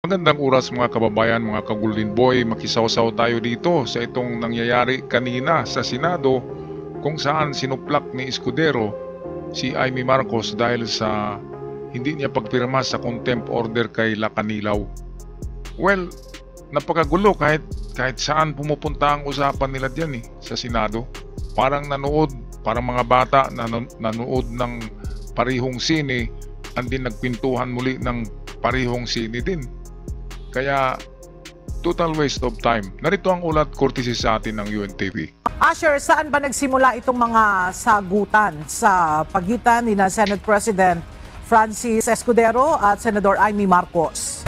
Magandang oras mga kababayan, mga ka-Golden Boy, makisawsaw tayo dito sa itong nangyayari kanina sa Senado kung saan sinuplak ni Escudero si Amy Marcos dahil sa hindi niya pagpirma sa contempt order kay Lacanilaw. Well, napakagulo kahit saan pumupunta ang usapan nila diyan sa Senado. Parang parang mga bata na nanood ng parihong sine, andin nagpintuhan muli ng parihong sine din. Kaya, total waste of time. Narito ang ulat courtesy sa atin ng UNTV. Asher, saan ba nagsimula itong mga sagutan sa pagitan ni Senate President Francis Escudero at Senador Amy Marcos?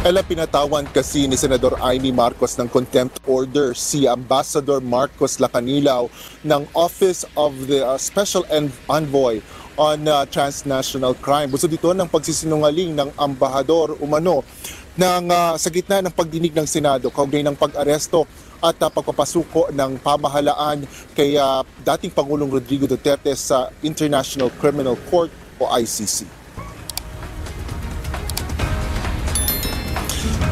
Pinatawan kasi ni Senador Amy Marcos ng contempt order si Ambassador Marcos Lacanilaw ng Office of the Special Envoy on Transnational Crime. Bukod dito ng pagsisinungaling ng ambahador umano sa gitna ng pagdinig ng Senado kaugnay ng pag-aresto at pagpapasuko ng pamahalaan kay dating Pangulong Rodrigo Duterte sa International Criminal Court o ICC.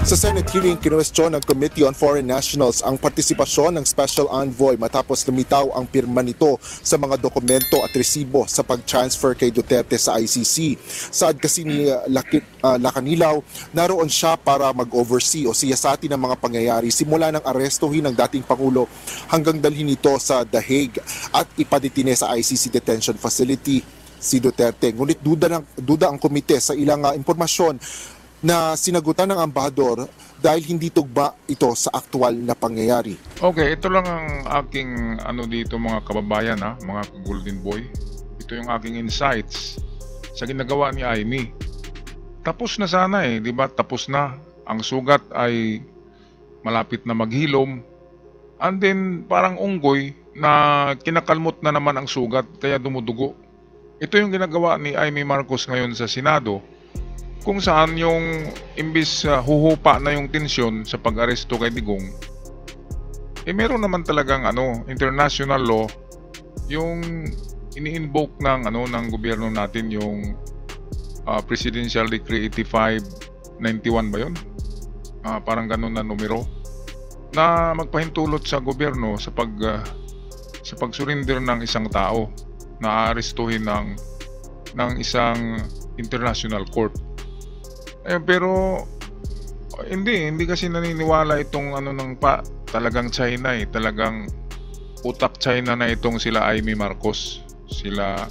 Sa Senate hearing, kinuwestiyon ng Committee on Foreign Nationals ang partisipasyon ng Special Envoy matapos lumitaw ang pirma nito sa mga dokumento at resibo sa pag-transfer kay Duterte sa ICC. Saad kasi ni Lacanilaw, naroon siya para mag-oversee o siyasatin ng mga pangyayari simula ng arestuhin ng dating Pangulo hanggang dalhin ito sa The Hague at ipadetine sa ICC detention facility si Duterte. Ngunit duda ang komite sa ilang impormasyon na sinagutan ng ambahador dahil hindi tugma ito sa aktual na pangyayari. Okay, ito lang ang aking dito mga kababayan, mga Golden Boy. Ito yung aking insights sa ginagawa ni Amy. Tapos na sana di ba? Tapos na. Ang sugat ay malapit na maghilom. And then parang unggoy na kinakalmot na naman ang sugat kaya dumudugo. Ito yung ginagawa ni Amy Marcos ngayon sa Senado, kung saan yung imbis huhupa na yung tensyon sa pag-aresto kay Digong, meron naman talagang international law yung ini-invoke ng gobyerno natin, yung Presidential Decree 8591 ba yun? Parang ganun na numero na magpahintulot sa gobyerno sa pag-surrender ng isang tao na aarestuhin ng isang international court. Pero hindi kasi naniniwala itong talagang China talagang utak China na itong sila Amy Marcos, sila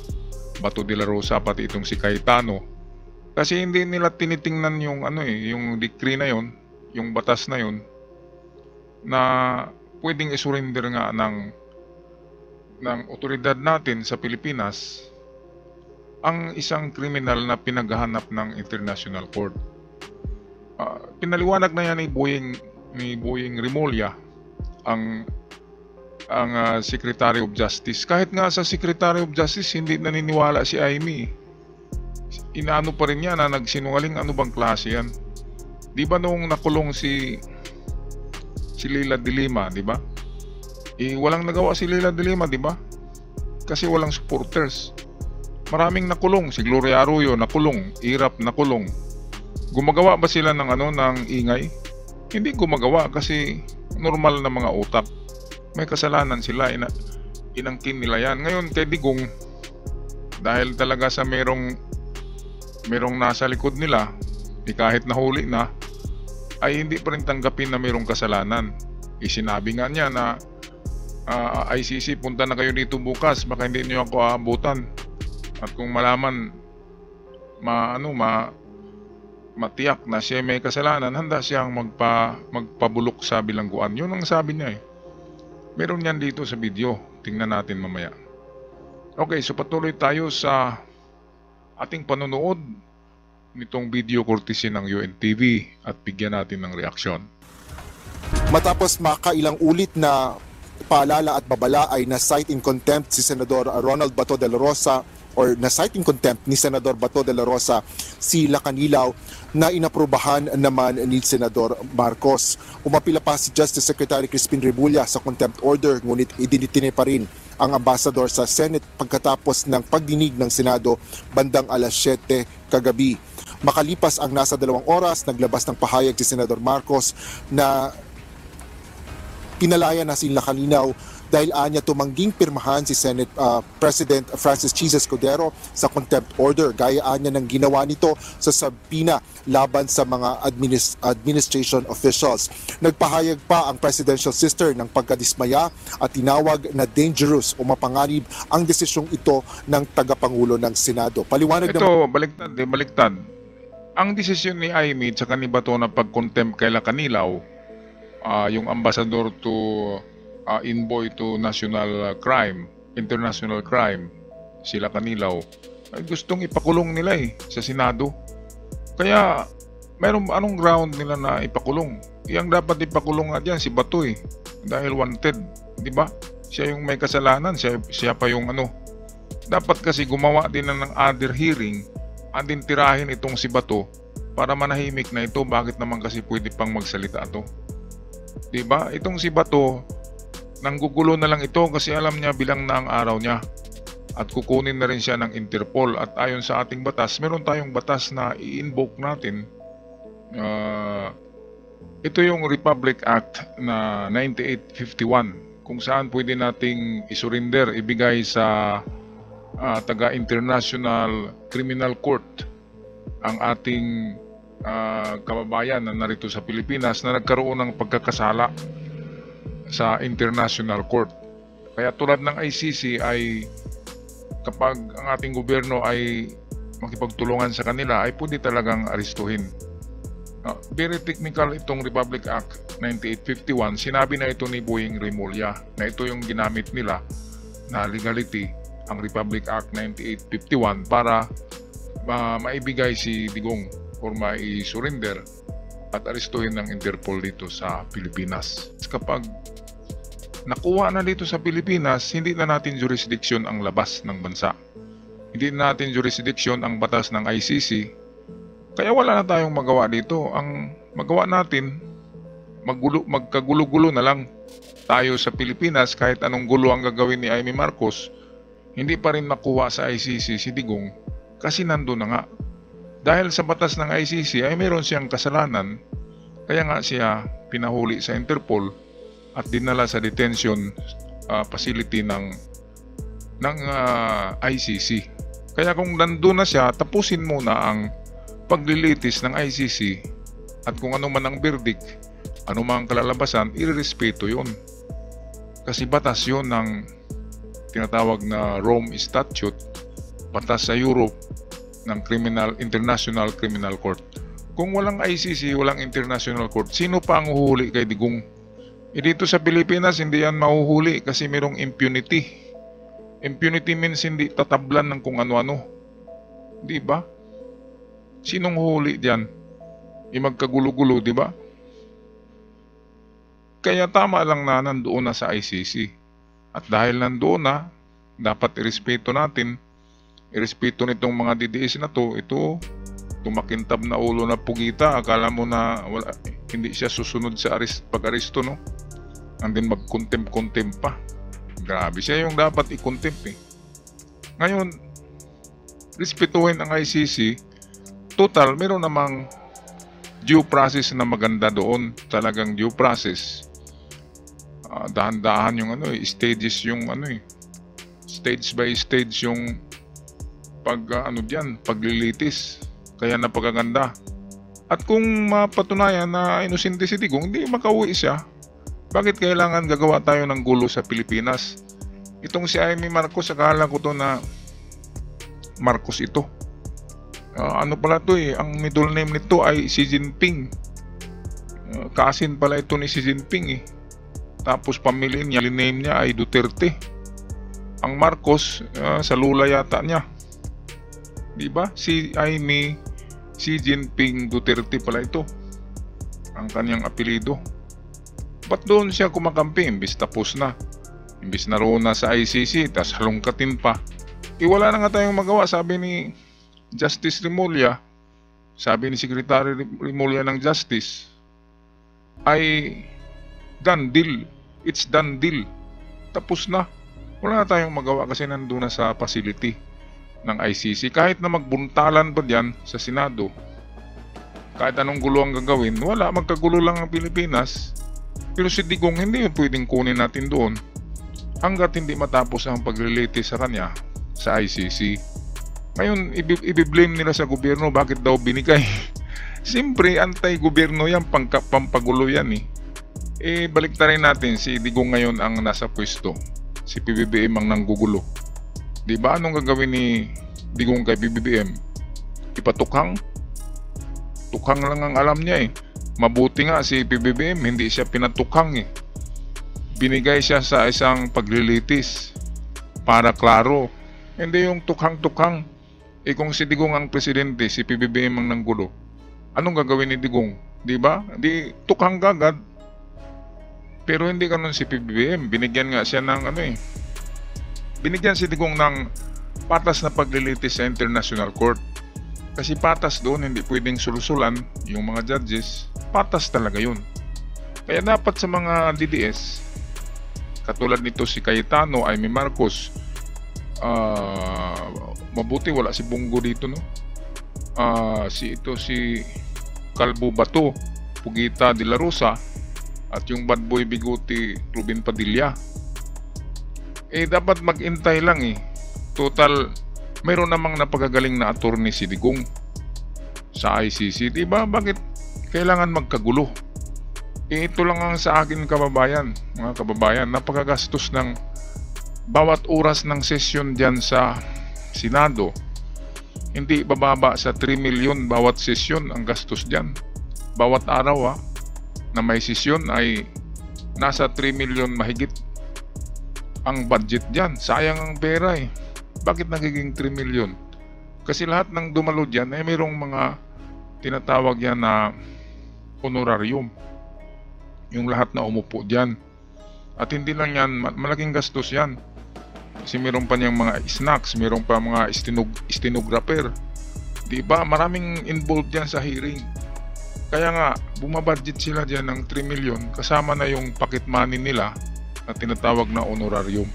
Bato de la Rosa, pati itong si Cayetano. Kasi hindi nila tinitingnan yung yung decree na yon, yung batas na yon na pwedeng isurrender nga ng otoridad natin sa Pilipinas ang isang kriminal na pinaghahanap ng International Court. Pinaliwanag na yan ni Boying Rimulya, ang Secretary of Justice. Kahit nga sa Secretary of Justice hindi naniniwala si Amy. Inaano pa rin niya na nagsinungaling, ano bang klase yan? Di ba nung nakulong si Leila de Lima, di ba? Walang nagawa si Leila de Lima, di ba? Kasi walang supporters. Maraming nakulong, si Gloria Arroyo nakulong, Irap nakulong. Gumagawa ba sila ng ingay? Hindi gumagawa kasi normal na mga utak. May kasalanan sila, inangkin nila yan. Ngayon kay Digong, dahil talaga sa merong nasa likod nila, kahit nahuli na, ay hindi pa rin tanggapin na merong kasalanan. Sinabi nga niya na ICC, punta na kayo dito bukas, baka hindi niyo ako aabutan. At kung malaman matiyak na siya may kasalanan, handa siyang magpabulok sa bilangguan. Yun ang sabi niya Meron yan dito sa video. Tingnan natin mamaya. Okay, so patuloy tayo sa ating panonood nitong video courtesy ng UNTV at bigyan natin ng reaksyon. Matapos makailang ulit na paalala at babala ay na-cite in contempt si Senador Ronald Bato de la Rosa or na-cite in contempt ni Senador Bato de la Rosa si Lacanilaw na inaprubahan naman ni Senador Marcos. Umapila pa si Justice Secretary Crispin Rebulla sa contempt order, ngunit idinitine pa rin ang ambassador sa Senate pagkatapos ng pagdinig ng Senado bandang alas 7 kagabi. Makalipas ang nasa 2 oras, naglabas ng pahayag si Senador Marcos na pinalaya na sila Kalinaw dahil anya tumangging pirmahan si Senate President Francis Chis Escudero sa contempt order gaya anya ng ginawa nito sa sabina laban sa mga administration officials. Nagpahayag pa ang presidential sister ng pagkadismaya at tinawag na dangerous o mapanganib ang desisyong ito ng tagapangulo ng Senado. Paliwanag Ito, baliktad. Ang desisyon ni Amy at saka ni Bato na pag-contempt kay Kanilaw, yung ambassador to envoy to international crime, sila Kanilaw, ay gustong ipakulong nila sa Senado. Kaya anong ground nila na ipakulong? Yang dapat ipakulong nga dyan si Bato dahil wanted, di ba? Siya yung may kasalanan, siya pa yung dapat kasi gumawa din ng other hearing at din tirahin itong si Bato para manahimik na ito. Bakit naman kasi pwede pang magsalita ito? Di ba? Itong si Bato, nanggugulo na lang ito kasi alam niya bilang na ang araw niya at kukunin na rin siya ng Interpol. At ayon sa ating batas, meron tayong batas na i-invoke natin. Ito yung Republic Act na 9851 kung saan pwede nating isurrender, ibigay sa taga-International Criminal Court ang ating kababayan na narito sa Pilipinas na nagkaroon ng pagkakasala sa International Court. Kaya tulad ng ICC ay kapag ang ating gobyerno ay makipagtulungan sa kanila ay pwede talagang arestuhin. Very technical itong Republic Act 9851. Sinabi na ito ni Boying Remulla na ito yung ginamit nila na legality, ang Republic Act 9851, para maibigay si Digong or mai-surrender at arestuhin ng Interpol dito sa Pilipinas. Kapag nakuha na dito sa Pilipinas, hindi na natin jurisdiction ang labas ng bansa. Hindi na natin jurisdiction ang batas ng ICC. Kaya wala na tayong magawa dito. Ang magawa natin, magkagulo-gulo na lang tayo sa Pilipinas. Kahit anong gulo ang gagawin ni Amy Marcos, hindi pa rin makuha sa ICC si Digong kasi nandun na nga. Dahil sa batas ng ICC ay meron siyang kasalanan, kaya nga siya pinahuli sa Interpol at dinala sa detention facility ng ICC. Kaya kung nandun na siya, tapusin muna ang paglilitis ng ICC at kung ano man ang verdict, ano man ang kalalabasan, irerespeto yun. Kasi batas yun ng tinatawag na Rome Statute, batas sa Europe ng International Criminal Court. Kung walang ICC, walang International Court, sino pa ang huhuli kay Digong? Dito sa Pilipinas, hindi yan mahuhuli kasi mayroong impunity. Impunity means hindi tatablan ng kung ano-ano. Di ba? Sinong huli diyan? Magkagulo-gulo, di ba? Kaya tama lang na nandoon na sa ICC. At dahil nandoon na, dapat irespeto natin. Irespeto nitong mga DDS na to. Ito, tumakintab na ulo na pugita. Akala mo na hindi siya susunod sa pag-aresto, no? And then mag-contempt pa. Grabe, siya yung dapat i-contempt Ngayon, respetuhin ang ICC. Total, meron namang due process na maganda doon. Talagang due process. Dahan-dahan yung stages yung stage by stage yung paglilitis. Kaya napakaganda. At kung mapatunayan na inosente si Digong, hindi makauwi siya. Bakit kailangan gagawa tayo ng gulo sa Pilipinas? Itong si Amy Marcos, akala ko to na Marcos ito. Ano pala to ang middle name nito ay Xi Jinping. Cousin pala ito ni Xi Jinping Tapos pamilya niya, name niya ay Duterte. Ang Marcos, sa lula yata niya. Diba? Si Amy Xi Jinping Duterte pala ito. Ang kanyang apelido. Ba't doon siya kumakampi? Imbis tapos na. Imbis naroon na sa ICC, tas halongkatin pa. Wala na nga tayong magawa, sabi ni Justice Remulla. Sabi ni Secretary Remulla ng Justice, ay done deal. It's done deal. Tapos na. Wala na tayong magawa kasi nandun na sa facility ng ICC. Kahit na magbuntalan pa diyan sa Senado, Kahit anong gulo ang gagawin, wala, magkagulo lang ang Pilipinas. Pero si Digong, hindi yun pwedeng kunin natin doon hanggat hindi matapos ang paglilitis sa kanya sa ICC. Ngayon, ibiblame nila sa gobyerno bakit daw binigay. Siyempre, anti-gobyerno yan, pampagulo yan eh. Baliktarin natin, si Digong ngayon ang nasa pwesto. Si PBBM ang nanggugulo. Diba anong gagawin ni Digong kay PBBM? Ipatukhang? Tukhang lang ang alam niya eh. Mabuti nga si PBBM, hindi siya pinatukhang eh. Binigay siya sa isang paglilitis para klaro. Hindi yung tukhang-tukhang. Kung si Digong ang presidente, si PBBM ang nanggulo, anong gagawin ni Digong? Diba? Di tukhang gagad. Pero hindi ganun si PBBM. Binigyan nga siya ng binigyan si Digong ng patas na paglilitis sa International Court. Kasi patas doon, hindi pwedeng sulusulan yung mga judges. Patas talaga yun. Kaya dapat sa mga DDS, katulad nito si Cayetano, Amy Marcos, mabuti wala si Bongo dito, no? Si Calvo Bato, Pugita de la Rosa, at yung bad boy biguti Ruben Padilla. Dapat mag-intay lang eh. Total, mayroon namang napagagaling na attorney si Digong sa ICC. Diba? Bakit kailangan magkagulo? Ito lang ang sa akin mga kababayan, napakagastos ng bawat oras ng sesyon dyan sa Senado. Hindi bababa sa 3 million bawat sesyon ang gastos dyan. Bawat araw na may sesyon ay nasa 3 million mahigit ang budget dyan. Sayang ang pera eh. Bakit nagiging 3 million? Kasi lahat ng dumalo dyan ay mayroong mga tinatawag yan na honorarium. Yung lahat na umupo dyan. At hindi lang yan, malaking gastos yan. Kasi mayroon pa niyang mga snacks, mayroon pa mga stenographer. Diba? Maraming involved dyan sa hearing. Kaya nga, bumabudget sila dyan ng 3 million kasama na yung pocket money nila na tinatawag na honorarium.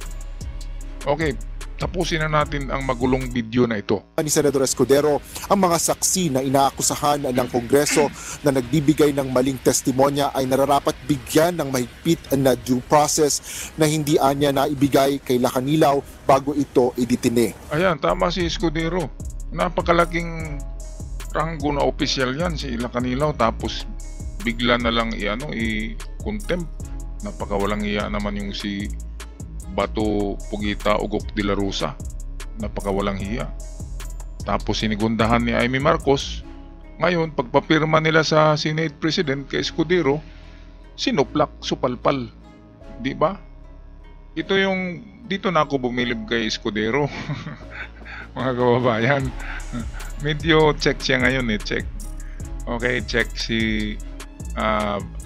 Okay, tapusin na natin ang magulong video na ito. Ni Senador Escudero ang mga saksi na inaakusahan ng Kongreso na nagbibigay ng maling testimonya ay nararapat bigyan ng mahigpit na due process na hindi anya na ibigay kay Lacanilaw bago ito iditine. Ayan, tama si Escudero. Napakalaking ranggo na opisyal yan si Lacanilaw, tapos bigla na lang i-contempt. Napakawalang iya naman yung si Bato, Pugita, Ugok de la Rosa. Napakawalang hiya. Tapos sinigundahan ni Amy Marcos. Ngayon, pagpapirma nila sa Senate President kay Escudero, sinuplak, supalpal. Di ba? Ito yung, dito na ako bumilib kay Escudero. Mga kababayan. Medyo check siya ngayon check. Okay, check si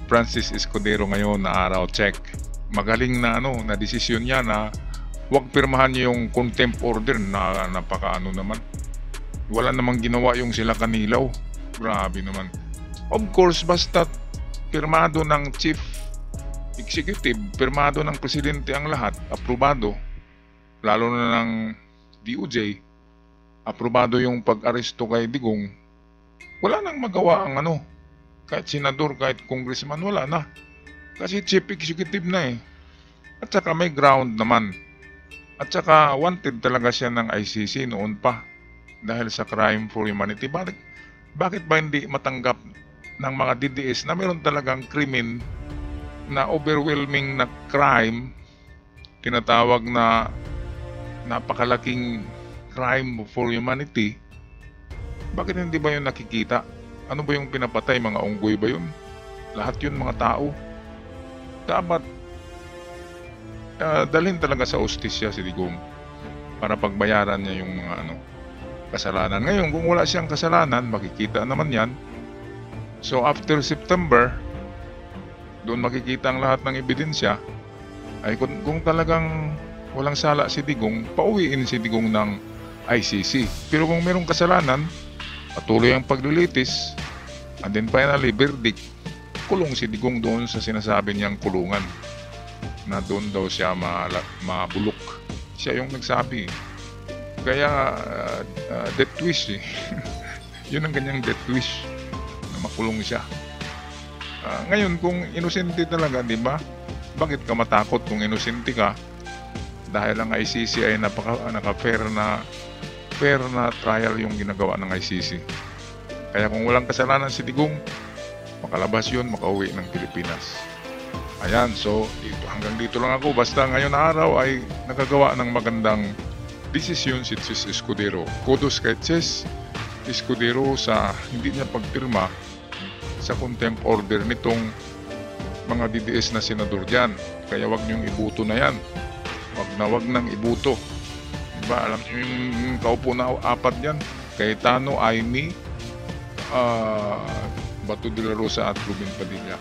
Francis Escudero ngayon na araw, check. Magaling na na desisyon niya na huwag pirmahan niya yung contempt order na napakaano naman. Wala namang ginawa yung sila Kanilaw. Grabe naman. Of course, basta pirmado ng chief executive, pirmado ng presidente ang lahat, aprobado, lalo na ng DOJ, aprobado yung pag-aresto kay Digong, wala nang magawa ang kahit senador, kahit congressman, wala na. Kasi chief executive na At saka may ground naman. At saka wanted talaga siya ng ICC noon pa. Dahil sa crime for humanity. Bakit ba hindi matanggap ng mga DDS na meron talagang krimen na overwhelming na crime, tinatawag na napakalaking crime for humanity? Bakit hindi ba yun nakikita? Ano ba yung pinapatay? Mga unggoy ba yun? Lahat yun mga tao. Dapat dalhin talaga sa ustisya si Digong para pagbayaran niya yung mga kasalanan. Ngayon, kung wala siyang kasalanan, makikita naman yan. So after September, doon makikita ang lahat ng ebidensya. Ay kung talagang walang sala si Digong, pauwiin si Digong ng ICC. Pero kung mayroong kasalanan, patuloy ang paglilitis, and then finally verdict, kulong si Digong doon sa sinasabi niyang kulungan na doon daw siya mabulok. Siya yung nagsabi. Kaya death wish yun ang kanyang death wish, na makulong siya. Ngayon, kung inosente talaga, di ba? Bakit ka matakot kung inosente ka? Dahil ang ICC ay naka-fair na trial yung ginagawa ng ICC. Kaya kung walang kasalanan si Digong, makalabas yun, makauwi ng Pilipinas. Ayan, so hanggang dito lang ako. Basta ngayon na araw ay nakagawa ng magandang desisyon si Chis Escudero. Kudos kay Chis Escudero sa hindi niya pagpirma sa contempt order nitong mga DDS na senador dyan. Kaya wag niyong ibuto na yan. Wag nang ibuto. Diba? Alam niyo yung kaupo na apat dyan. Cayetano, Aimee, Bato de la Rosa at Ruben Padilla.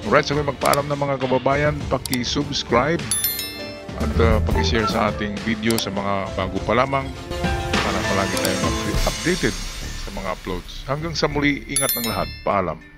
Alright, so may magpaalam ng mga kababayan, paki-subscribe at paki-share sa ating video sa mga bago pa lamang para palagi tayong updated sa mga uploads. Hanggang sa muli, ingat ng lahat. Paalam.